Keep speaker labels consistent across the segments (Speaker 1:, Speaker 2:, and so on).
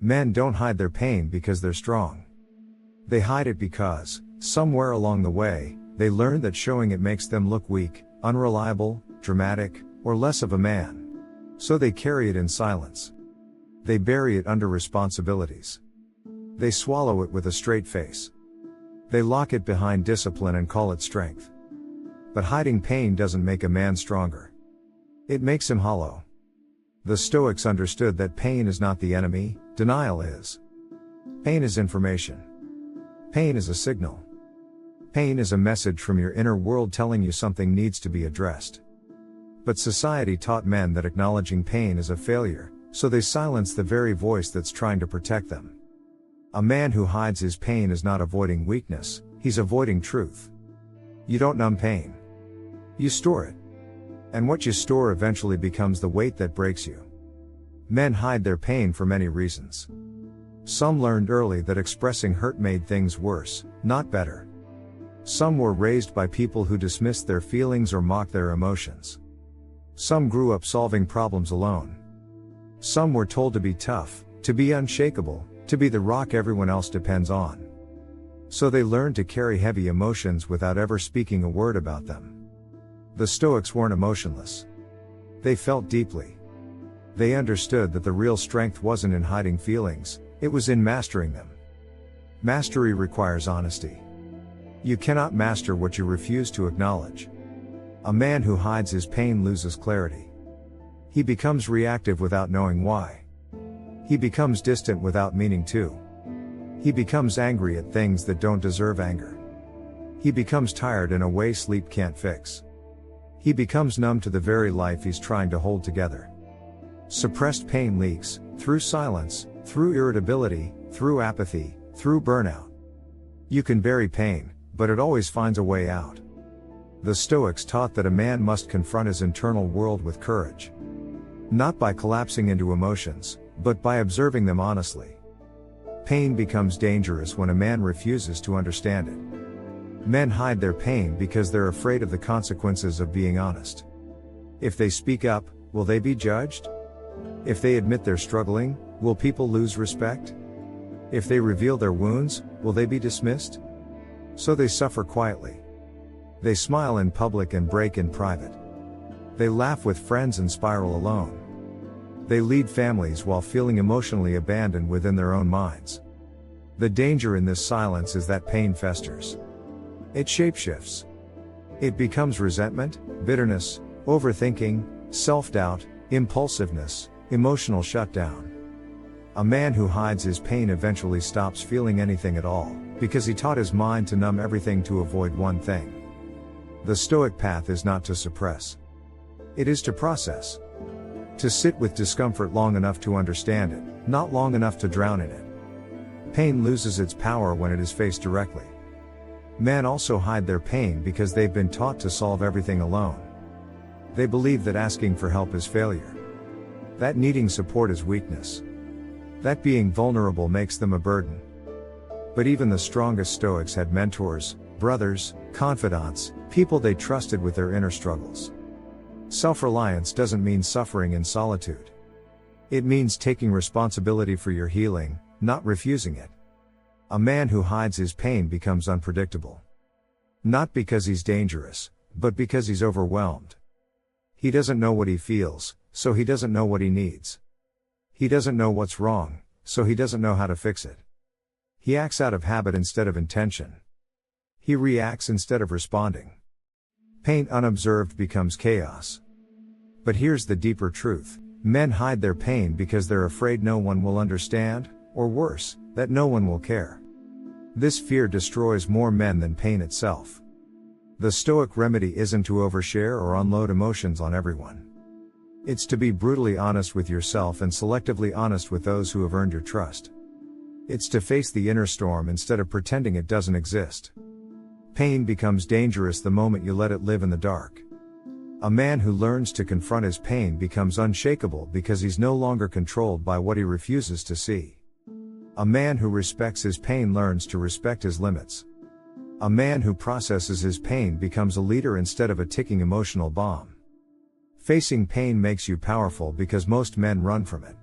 Speaker 1: Men don't hide their pain because they're strong. They hide it because, somewhere along the way, they learn that showing it makes them look weak, unreliable, dramatic, or less of a man. So they carry it in silence. They bury it under responsibilities. They swallow it with a straight face. They lock it behind discipline and call it strength. But hiding pain doesn't make a man stronger. It makes him hollow. The Stoics understood that pain is not the enemy, denial is. Pain is information. Pain is a signal. Pain is a message from your inner world telling you something needs to be addressed. But society taught men that acknowledging pain is a failure, so they silence the very voice that's trying to protect them. A man who hides his pain is not avoiding weakness, he's avoiding truth. You don't numb pain. You store it. And what you store eventually becomes the weight that breaks you. Men hide their pain for many reasons. Some learned early that expressing hurt made things worse, not better. Some were raised by people who dismissed their feelings or mocked their emotions. Some grew up solving problems alone. Some were told to be tough, to be unshakable, to be the rock everyone else depends on. So they learned to carry heavy emotions without ever speaking a word about them. The Stoics weren't emotionless. They felt deeply. They understood that the real strength wasn't in hiding feelings, it was in mastering them. Mastery requires honesty. You cannot master what you refuse to acknowledge. A man who hides his pain loses clarity. He becomes reactive without knowing why. He becomes distant without meaning to. He becomes angry at things that don't deserve anger. He becomes tired in a way sleep can't fix. He becomes numb to the very life he's trying to hold together. Suppressed pain leaks, through silence, through irritability, through apathy, through burnout. You can bury pain, but it always finds a way out. The Stoics taught that a man must confront his internal world with courage. Not by collapsing into emotions, but by observing them honestly. Pain becomes dangerous when a man refuses to understand it. Men hide their pain because they're afraid of the consequences of being honest. If they speak up, will they be judged? If they admit they're struggling, will people lose respect? If they reveal their wounds, will they be dismissed? So they suffer quietly. They smile in public and break in private. They laugh with friends and spiral alone. They lead families while feeling emotionally abandoned within their own minds. The danger in this silence is that pain festers. It shapeshifts. It becomes resentment, bitterness, overthinking, self-doubt, impulsiveness, emotional shutdown. A man who hides his pain eventually stops feeling anything at all, because he taught his mind to numb everything to avoid one thing. The Stoic path is not to suppress. It is to process. To sit with discomfort long enough to understand it, not long enough to drown in it. Pain loses its power when it is faced directly. Men also hide their pain because they've been taught to solve everything alone. They believe that asking for help is failure. That needing support is weakness. That being vulnerable makes them a burden. But even the strongest Stoics had mentors, brothers, confidants, people they trusted with their inner struggles. Self-reliance doesn't mean suffering in solitude. It means taking responsibility for your healing, not refusing it. A man who hides his pain becomes unpredictable. Not because he's dangerous, but because he's overwhelmed. He doesn't know what he feels, so he doesn't know what he needs. He doesn't know what's wrong, so he doesn't know how to fix it. He acts out of habit instead of intention. He reacts instead of responding. Pain unobserved becomes chaos. But here's the deeper truth: men hide their pain because they're afraid no one will understand, or worse, that no one will care. This fear destroys more men than pain itself. The Stoic remedy isn't to overshare or unload emotions on everyone. It's to be brutally honest with yourself and selectively honest with those who have earned your trust. It's to face the inner storm instead of pretending it doesn't exist. Pain becomes dangerous the moment you let it live in the dark. A man who learns to confront his pain becomes unshakable because he's no longer controlled by what he refuses to see. A man who respects his pain learns to respect his limits. A man who processes his pain becomes a leader instead of a ticking emotional bomb. Facing pain makes you powerful because most men run from it.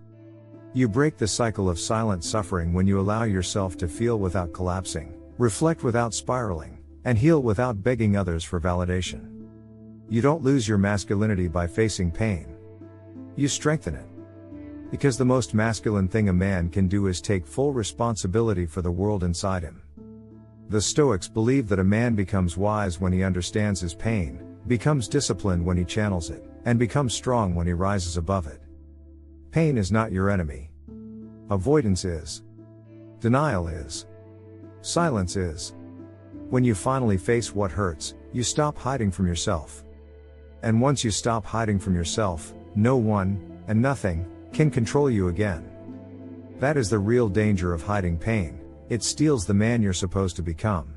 Speaker 1: You break the cycle of silent suffering when you allow yourself to feel without collapsing, reflect without spiraling, and heal without begging others for validation. You don't lose your masculinity by facing pain. You strengthen it. Because the most masculine thing a man can do is take full responsibility for the world inside him. The Stoics believe that a man becomes wise when he understands his pain, becomes disciplined when he channels it, and becomes strong when he rises above it. Pain is not your enemy. Avoidance is. Denial is. Silence is. When you finally face what hurts, you stop hiding from yourself. And once you stop hiding from yourself, no one, and nothing, can control you again. That is the real danger of hiding pain. It steals the man you're supposed to become.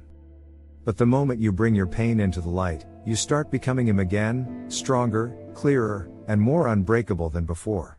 Speaker 1: But the moment you bring your pain into the light, you start becoming him again, stronger, clearer, and more unbreakable than before.